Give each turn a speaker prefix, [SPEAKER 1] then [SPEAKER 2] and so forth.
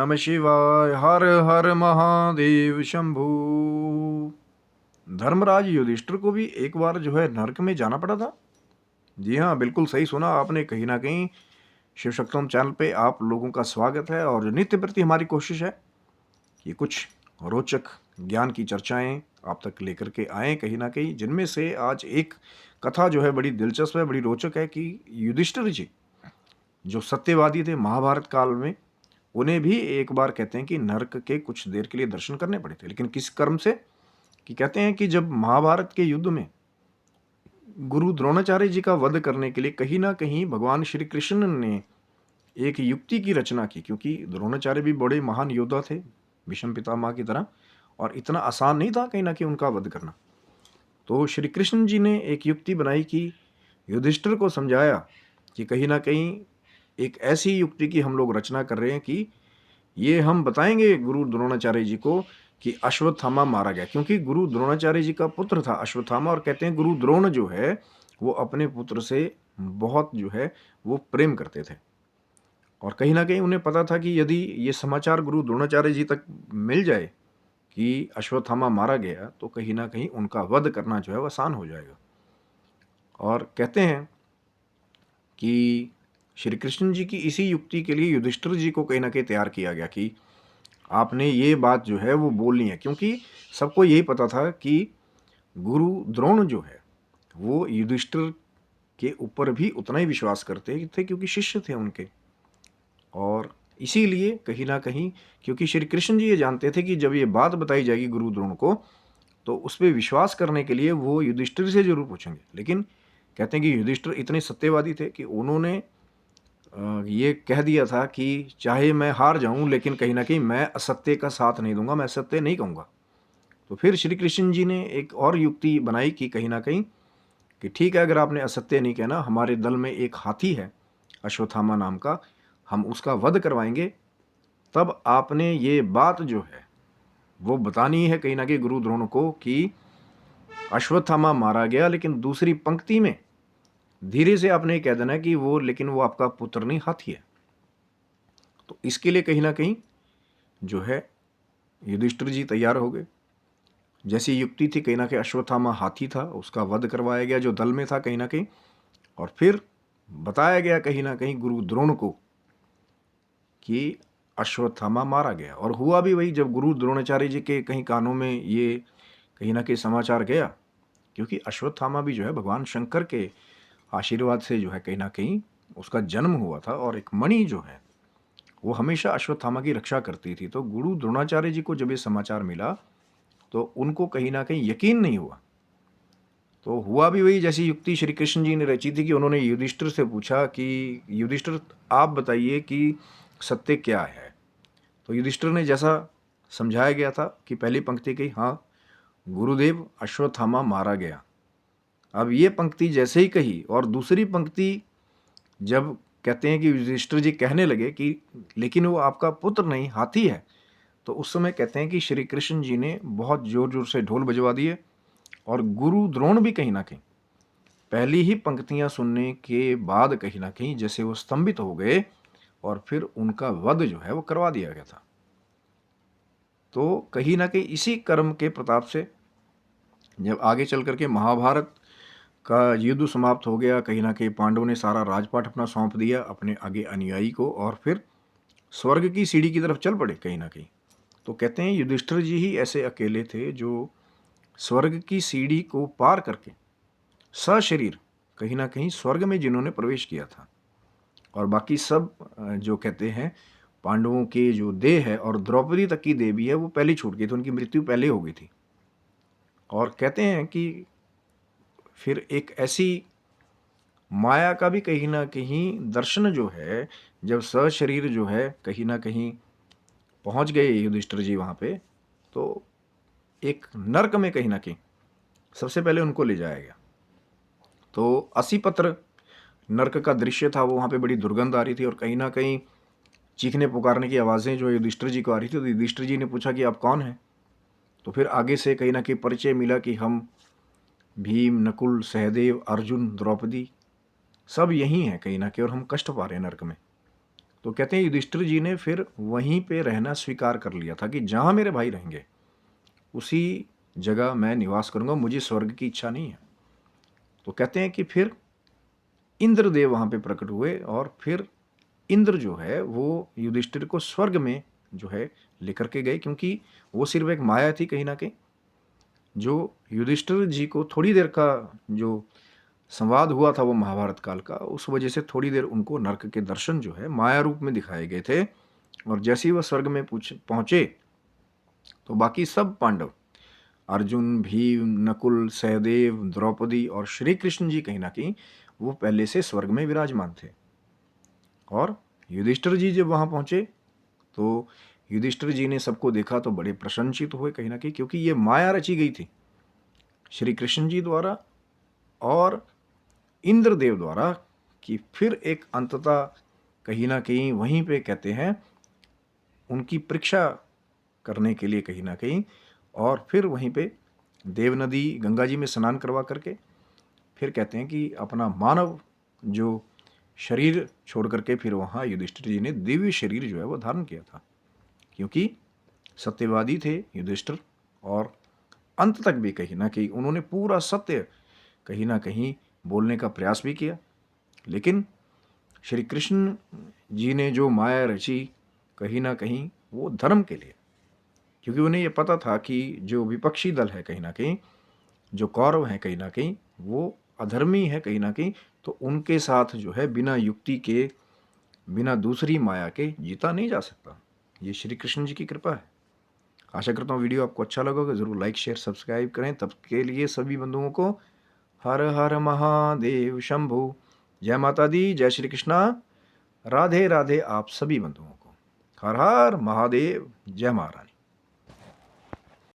[SPEAKER 1] नमः शिवाय। हर हर महादेव शंभू। धर्मराज युधिष्ठिर को भी एक बार जो है नरक में जाना पड़ा था। जी हाँ, बिल्कुल सही सुना आपने। कहीं ना कहीं शिव शक्तम चैनल पे आप लोगों का स्वागत है और नित्य प्रति हमारी कोशिश है कि कुछ रोचक ज्ञान की चर्चाएं आप तक लेकर के आए कहीं ना कहीं, जिनमें से आज एक कथा जो है बड़ी दिलचस्प है, बड़ी रोचक है कि युधिष्ठिर जी जो सत्यवादी थे महाभारत काल में, उन्हें भी एक बार कहते हैं कि नरक के कुछ देर के लिए दर्शन करने पड़े थे। लेकिन किस कर्म से? कि कहते हैं कि जब महाभारत के युद्ध में गुरु द्रोणाचार्य जी का वध करने के लिए कहीं ना कहीं भगवान श्री कृष्ण ने एक युक्ति की रचना की, क्योंकि द्रोणाचार्य भी बड़े महान योद्धा थे भीष्म पितामह की तरह, और इतना आसान नहीं था कहीं ना कहीं उनका वध करना। तो श्री कृष्ण जी ने एक युक्ति बनाई कि युधिष्ठिर को समझाया कि कहीं ना कहीं एक ऐसी युक्ति की हम लोग रचना कर रहे हैं कि ये हम बताएंगे गुरु द्रोणाचार्य जी को कि अश्वत्थामा मारा गया, क्योंकि गुरु द्रोणाचार्य जी का पुत्र था अश्वत्थामा, और कहते हैं गुरु द्रोण जो है वो अपने पुत्र से बहुत जो है वो प्रेम करते थे। और कहीं ना कहीं उन्हें पता था कि यदि ये समाचार गुरु द्रोणाचार्य जी तक मिल जाए कि अश्वत्थामा मारा गया, तो कहीं ना कहीं उनका वध करना जो है वो आसान हो जाएगा। और कहते हैं कि श्री कृष्ण जी की इसी युक्ति के लिए युधिष्ठिर जी को कहीं ना कहीं तैयार किया गया कि आपने ये बात जो है वो बोलनी है, क्योंकि सबको यही पता था कि गुरु द्रोण जो है वो युधिष्ठिर के ऊपर भी उतना ही विश्वास करते थे, क्योंकि शिष्य थे उनके। और इसीलिए कहीं ना कहीं, क्योंकि श्री कृष्ण जी ये जानते थे कि जब ये बात बताई जाएगी गुरु द्रोण को, तो उस पर विश्वास करने के लिए वो युधिष्ठिर से जरूर पूछेंगे। लेकिन कहते हैं कि युधिष्ठिर इतने सत्यवादी थे कि उन्होंने ये कह दिया था कि चाहे मैं हार जाऊं, लेकिन कहीं ना कहीं मैं असत्य का साथ नहीं दूंगा, मैं असत्य नहीं कहूँगा। तो फिर श्री कृष्ण जी ने एक और युक्ति बनाई कि कहीं ना कहीं कि ठीक है, अगर आपने असत्य नहीं कहना, हमारे दल में एक हाथी है अश्वत्थामा नाम का, हम उसका वध करवाएंगे। तब आपने ये बात जो है वो बतानी है कहीं ना कहीं गुरु द्रोण को कि अश्वत्थामा मारा गया, लेकिन दूसरी पंक्ति में धीरे से आपने कह देना कि वो, लेकिन वो आपका पुत्र नहीं, हाथी है। तो इसके लिए कहीं ना कहीं जो है युधिष्ठिर जी तैयार हो गए। जैसी युक्ति थी, कहीं ना कहीं अश्वत्थामा हाथी था, उसका वध करवाया गया जो दल में था कहीं ना कहीं। और फिर बताया गया कहीं ना कहीं गुरु द्रोण को कि अश्वत्थामा मारा गया। और हुआ भी वही, जब गुरु द्रोणाचार्य जी के कहीं कानों में ये कहीं ना कहीं समाचार गया, क्योंकि अश्वत्थामा भी जो है भगवान शंकर के आशीर्वाद से जो है कहीं ना कहीं उसका जन्म हुआ था, और एक मणि जो है वो हमेशा अश्वत्थामा की रक्षा करती थी। तो गुरु द्रोणाचार्य जी को जब ये समाचार मिला तो उनको कहीं ना कहीं यकीन नहीं हुआ। तो हुआ भी वही, जैसी युक्ति श्री कृष्ण जी ने रची थी कि उन्होंने युधिष्ठिर से पूछा कि युधिष्ठिर आप बताइए कि सत्य क्या है। तो युधिष्ठिर ने जैसा समझाया गया था कि पहली पंक्ति कही, हाँ गुरुदेव अश्वत्थामा मारा गया। अब ये पंक्ति जैसे ही कही और दूसरी पंक्ति जब कहते हैं कि युधिष्ठिर जी कहने लगे कि लेकिन वो आपका पुत्र नहीं, हाथी है, तो उस समय कहते हैं कि श्री कृष्ण जी ने बहुत जोर जोर से ढोल बजवा दिए, और गुरु द्रोण भी कहीं ना कहीं पहली ही पंक्तियां सुनने के बाद कहीं ना कहीं जैसे वो स्तंभित हो गए, और फिर उनका वध जो है वो करवा दिया गया था। तो कहीं ना कहीं इसी कर्म के प्रताप से जब आगे चल करके महाभारत का युद्ध समाप्त हो गया, कहीं ना कहीं पांडवों ने सारा राजपाट अपना सौंप दिया अपने आगे अनुयायी को, और फिर स्वर्ग की सीढ़ी की तरफ चल पड़े कहीं ना कहीं। तो कहते हैं युधिष्ठिर जी ही ऐसे अकेले थे जो स्वर्ग की सीढ़ी को पार करके सशरीर कहीं ना कहीं स्वर्ग में जिन्होंने प्रवेश किया था। और बाकी सब जो कहते हैं पांडवों के जो देह है और द्रौपदी तक की देह भी है वो पहले छूट गई थी, उनकी मृत्यु पहले हो गई थी। और कहते हैं कि फिर एक ऐसी माया का भी कहीं ना कहीं दर्शन जो है, जब सशरीर जो है कहीं ना कहीं पहुंच गए युधिष्ठिर जी वहाँ पे, तो एक नरक में कहीं ना कहीं सबसे पहले उनको ले जाया गया। तो 80 पत्र नरक का दृश्य था वो, वहाँ पे बड़ी दुर्गंध आ रही थी और कहीं ना कहीं चीखने पुकारने की आवाज़ें जो युधिष्ठिर जी को आ रही थी। तो युधिष्ठिर जी ने पूछा कि आप कौन हैं? तो फिर आगे से कहीं ना कहीं परिचय मिला कि हम भीम, नकुल, सहदेव, अर्जुन, द्रौपदी सब यही हैं कहीं ना कहीं, और हम कष्ट पा रहे हैं नरक में। तो कहते हैं युधिष्ठिर जी ने फिर वहीं पे रहना स्वीकार कर लिया था कि जहाँ मेरे भाई रहेंगे उसी जगह मैं निवास करूंगा, मुझे स्वर्ग की इच्छा नहीं है। तो कहते हैं कि फिर इंद्रदेव वहाँ पे प्रकट हुए और फिर इंद्र जो है वो युधिष्ठिर को स्वर्ग में जो है लेकर के गए, क्योंकि वो सिर्फ एक माया थी कहीं ना कहीं। जो युधिष्ठिर जी को थोड़ी देर का जो संवाद हुआ था वो महाभारत काल का, उस वजह से थोड़ी देर उनको नर्क के दर्शन जो है माया रूप में दिखाए गए थे। और जैसे ही वह स्वर्ग में पहुंचे तो बाकी सब पांडव, अर्जुन, भीम, नकुल, सहदेव, द्रौपदी और श्री कृष्ण जी कहीं ना कहीं वो पहले से स्वर्ग में विराजमान थे। और युधिष्ठिर जी जब वहां पहुंचे तो युधिष्ठिर जी ने सबको देखा तो बड़े प्रसन्नचित हुए कहीं ना कहीं, क्योंकि ये माया रची गई थी श्री कृष्ण जी द्वारा और इंद्रदेव द्वारा, कि फिर एक अंततः कहीं ना कहीं वहीं पे कहते हैं उनकी परीक्षा करने के लिए कहीं ना कहीं, और फिर वहीं पे देव नदी गंगा जी में स्नान करवा करके फिर कहते हैं कि अपना मानव जो शरीर छोड़ करके फिर वहाँ युधिष्ठिर जी ने दिव्य शरीर जो है वो धारण किया था, क्योंकि सत्यवादी थे युधिष्ठिर। और अंत तक भी कहीं ना कहीं उन्होंने पूरा सत्य कहीं ना कहीं बोलने का प्रयास भी किया। लेकिन श्री कृष्ण जी ने जो माया रची कहीं ना कहीं वो धर्म के लिए, क्योंकि उन्हें ये पता था कि जो विपक्षी दल है कहीं ना कहीं, जो कौरव हैं कहीं ना कहीं, वो अधर्मी है कहीं ना कहीं, तो उनके साथ जो है बिना युक्ति के, बिना दूसरी माया के जीता नहीं जा सकता। ये श्री कृष्ण जी की कृपा है। आशा करता हूँ वीडियो आपको अच्छा लगा होगा। ज़रूर लाइक शेयर सब्सक्राइब करें। तब के लिए सभी बंधुओं को हर हर महादेव शंभु। जय माता दी, जय श्री कृष्णा, राधे राधे आप सभी बंधुओं को। हर हर महादेव, जय महारानी।